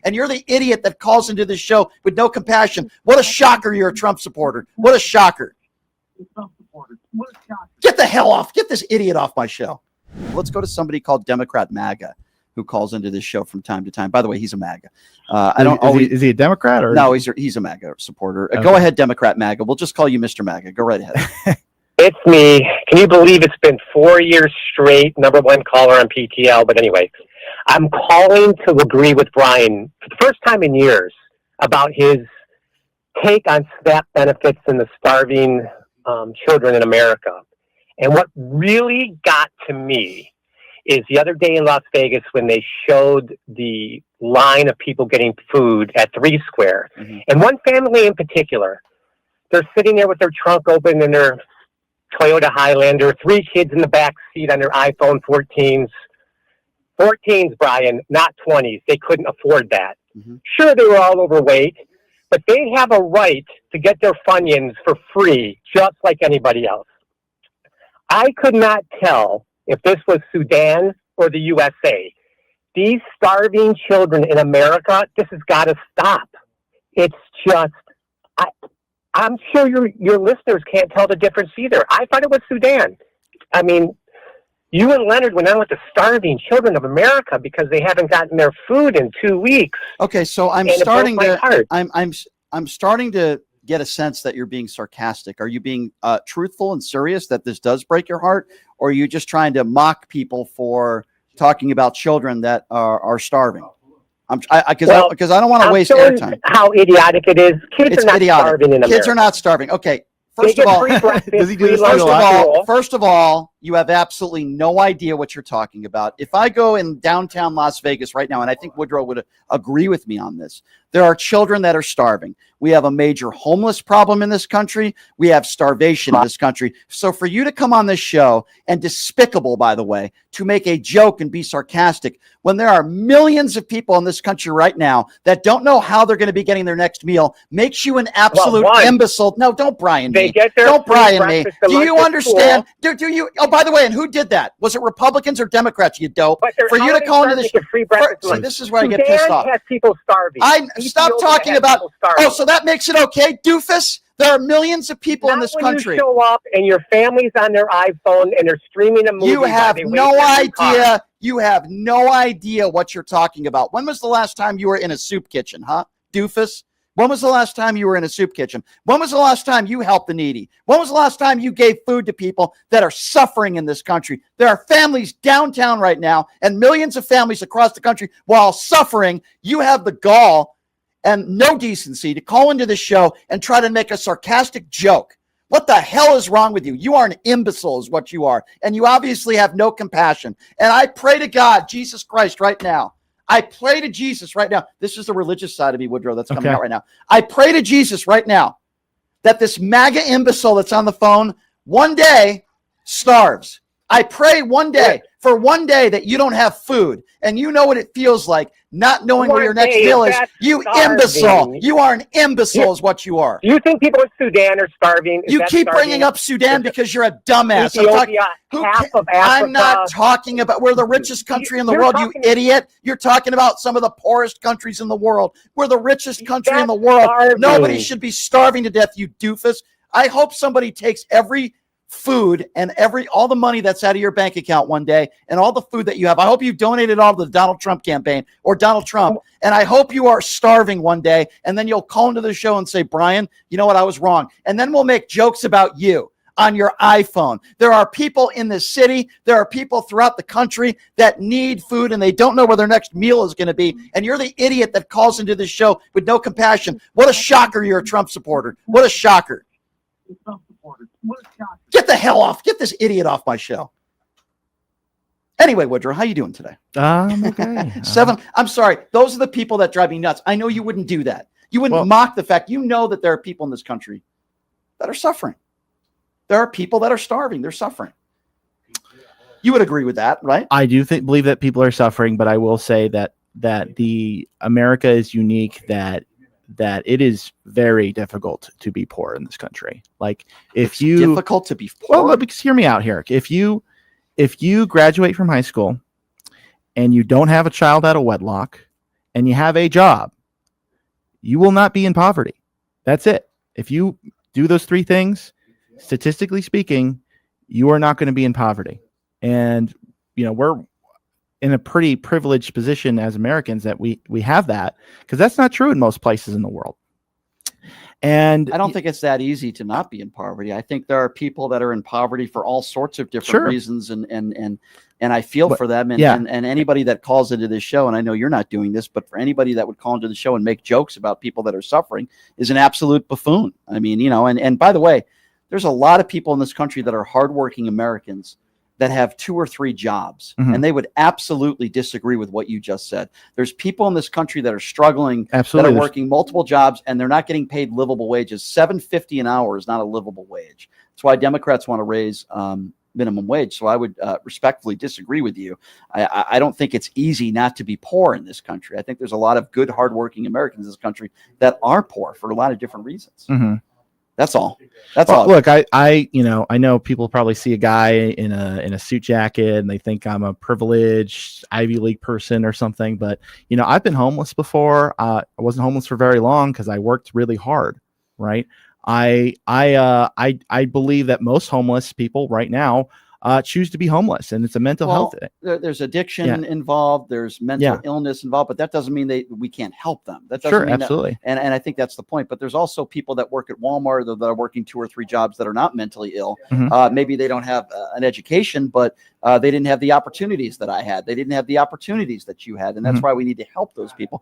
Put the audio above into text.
and you're the idiot that calls into this show with no compassion. What a shocker, you're a Trump supporter. What a shocker. Get the hell off. Get this idiot off my show. Let's go to somebody called Democrat MAGA, who calls into this show from time to time. By the way, he's a MAGA. Is he a Democrat or no? He's a MAGA supporter. Okay. Go ahead, Democrat MAGA. We'll just call you Mr. MAGA. Go right ahead. It's me. Can you believe it's been 4 years straight, #1 caller on PTL? But anyway, I'm calling to agree with Brian for the first time in years about his take on SNAP benefits and the starving children in America. And what really got to me is the other day in Las Vegas when they showed the line of people getting food at 3 Square. Mm-hmm. And one family in particular, they're sitting there with their trunk open and their Toyota Highlander, 3 kids in the back seat on their iPhone 14s. 14s, Brian, not 20s. They couldn't afford that. Mm-hmm. Sure, they were all overweight, but they have a right to get their Funyuns for free, just like anybody else. I could not tell if this was Sudan or the USA. These starving children in America, this has got to stop. It's just, I'm sure your listeners can't tell the difference either. I thought it was Sudan. I mean, you and Leonard went on with the starving children of America because they haven't gotten their food in 2 weeks. Okay, so I'm starting to get a sense that you're being sarcastic. Are you being truthful and serious that this does break your heart, or are you just trying to mock people for talking about children that are starving? Because I don't want to waste airtime. How idiotic it is! Kids are not starving in America. Kids are not starving. Okay. First of all, you have absolutely no idea what you're talking about. If I go in downtown Las Vegas right now, and I think Woodrow would agree with me on this, there are children that are starving. We have a major homeless problem in this country. We have starvation in this country. So for you to come on this show, and despicable, by the way, to make a joke and be sarcastic, when there are millions of people in this country right now that don't know how they're going to be getting their next meal, makes you an absolute imbecile. No, don't Brian me. Don't Brian me. Do you understand? Do you? Oh, by the way, and who did that? Was it Republicans or Democrats, you dope? For you to call into this, see, this is where I get pissed off. Has people starving. Stop talking about. Oh, so that makes it okay, doofus? There are millions of people in this country. You show up and your family's on their iPhone and they're streaming a movie. You have no idea. You have no idea what you're talking about. When was the last time you were in a soup kitchen, huh, doofus? When was the last time you were in a soup kitchen? When was the last time you helped the needy? When was the last time you gave food to people that are suffering in this country? There are families downtown right now and millions of families across the country while suffering. You have the gall and no decency to call into the show and try to make a sarcastic joke. What the hell is wrong with you? You are an imbecile is what you are. And you obviously have no compassion. And I pray to God, Jesus Christ, right now. I pray to Jesus right now. This is the religious side of me, Woodrow, that's coming out right now. I pray to Jesus right now that this MAGA imbecile that's on the phone one day starves. I pray one day, for one day, that you don't have food and you know what it feels like not knowing where your next meal is. You imbecile. You are an imbecile is what you are. Do you think people in Sudan are starving? You keep bringing up Sudan because you're a dumbass. I'm not talking about, we're the richest country in the world, you idiot. You're talking about some of the poorest countries in the world. We're the richest country in the world. Nobody should be starving to death, you doofus. I hope somebody takes every food and all the money that's out of your bank account one day and all the food that you have. I hope you donated all to the Donald Trump campaign or Donald Trump. And I hope you are starving one day. And then you'll call into the show and say, Brian, you know what? I was wrong. And then we'll make jokes about you on your iPhone. There are people in this city. There are people throughout the country that need food and they don't know where their next meal is going to be. And you're the idiot that calls into this show with no compassion. What a shocker. You're a Trump supporter. What a shocker. Get the hell off. Get this idiot off my show. Anyway, Woodrow, how you doing today? Okay. I'm sorry. Those are the people that drive me nuts. I know you wouldn't do that. You wouldn't mock the fact. You know that there are people in this country that are suffering. There are people that are starving. They're suffering. You would agree with that, right? I do believe that people are suffering, but I will say that the America is unique, that it is very difficult to be poor in this country. Like it's difficult to be poor. Well, because hear me out here. If you graduate from high school and you don't have a child out of wedlock and you have a job, you will not be in poverty. That's it. If you do those three things, statistically speaking, you are not going to be in poverty. And, we're in a pretty privileged position as Americans that we have that, because that's not true in most places in the world. And I don't think it's that easy to not be in poverty. I think there are people that are in poverty for all sorts of different reasons, and I feel for them. And anybody that calls into this show, and I know you're not doing this, but for anybody that would call into the show and make jokes about people that are suffering is an absolute buffoon. I mean, and by the way, there's a lot of people in this country that are hardworking Americans that have 2 or 3 jobs, and they would absolutely disagree with what you just said. There's people in this country that are struggling, that are working multiple jobs, and they're not getting paid livable wages. $7.50 an hour is not a livable wage. That's why Democrats want to raise minimum wage. So I would respectfully disagree with you. I don't think it's easy not to be poor in this country. I think there's a lot of good, hardworking Americans in this country that are poor for a lot of different reasons. That's all. That's all. Look, I know people probably see a guy in a suit jacket and they think I'm a privileged Ivy League person or something. But I've been homeless before. I wasn't homeless for very long because I worked really hard. Right. I believe that most homeless people right now choose to be homeless, and it's a mental health thing. There's addiction involved. There's mental illness involved, but that doesn't mean we can't help them. That doesn't mean absolutely. And I think that's the point. But there's also people that work at Walmart that are working 2 or 3 jobs that are not mentally ill. Maybe they don't have an education, but they didn't have the opportunities that I had. They didn't have the opportunities that you had, and that's why we need to help those people.